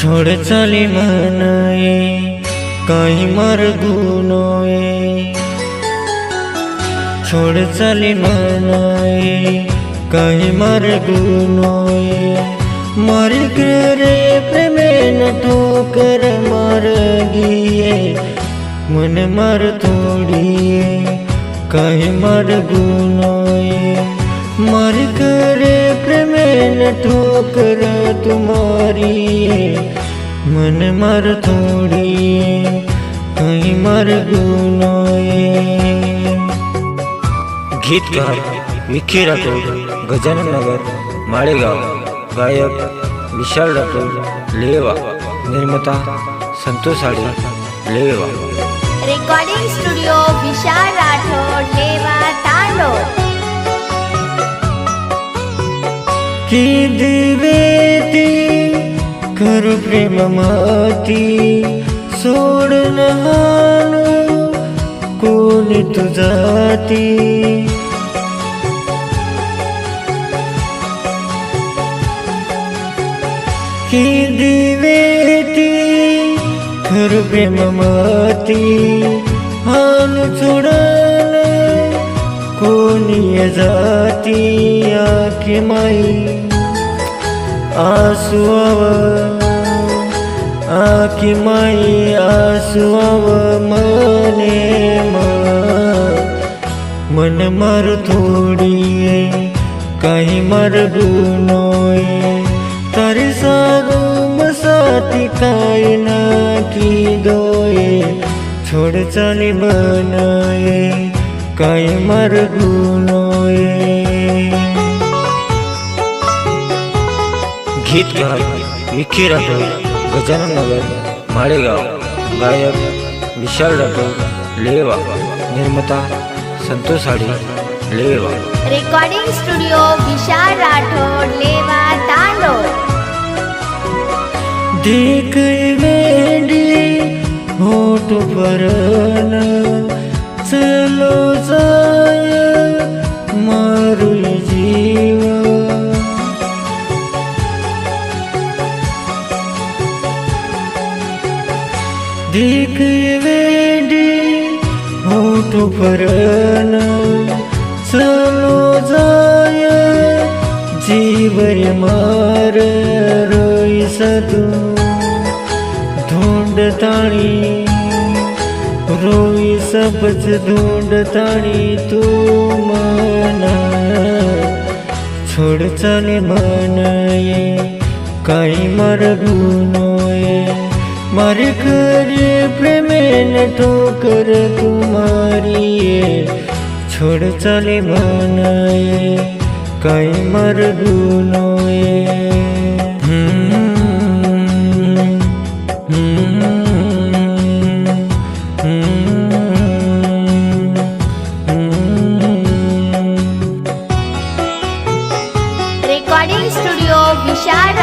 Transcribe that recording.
छोड़ चली मनाए कहीं मर गुनोए, छोड़ चली मनाए कहीं मर गुनोए। मर करे प्रेमे न ठोकर मर गिए, मन मर तोड़िए कहीं मर गुनोए। मर करे प्रेमे न ठोकर तुम्हारी, मन मर तोड़िए कहीं मर गुनोए। गीतकार विक्की राठोड, गजानन नगर, माळेगाव। गायक विशाल राठोड, लेवा। निर्माता संतोष आडे, लेवा। रेकॉर्डिंग स्टुडिओ विशाल राठोड, लेवा, तांडो। की दिवेती करू प्रेम माती, सोडून हाणू कोणी तुझाती। की दिवेती करू प्रेम माती, हाणू सोडून कोणी जाती। आखी माई आसुआव, आखी माई आसुआव मने मन मर थोड़िए कहीं मर गुनोए। तारे सागो मसाती काई ना की दोए, छोड़ चली बनाए कहीं मर गुनोए। गीतकार विक्की राठोड, गजानन नगर, माळेगाव। गायक विशाल राठोड, लेवा। निर्माता संतोष आडे, लेवा। रेकॉर्डिंग स्टुडिओ विशाल राठोड, लेवा, तांडो। देख वेडी होठ परन, चलो जाय मारू जीव। देख वेडी होठ परन, चलो जाय जीवर मार रोईस तू। ढूंढ ताणी रोई सबच ढूंढ ताणी तू मना, छोड़ चले मनाए कहीं मर गुनोए। मर करे प्रेमे न ठोकर तुम्हारी, छोड़ चले मनाए कहीं मर गुनोए। रेकॉर्डिंग स्टुडिओ विशाल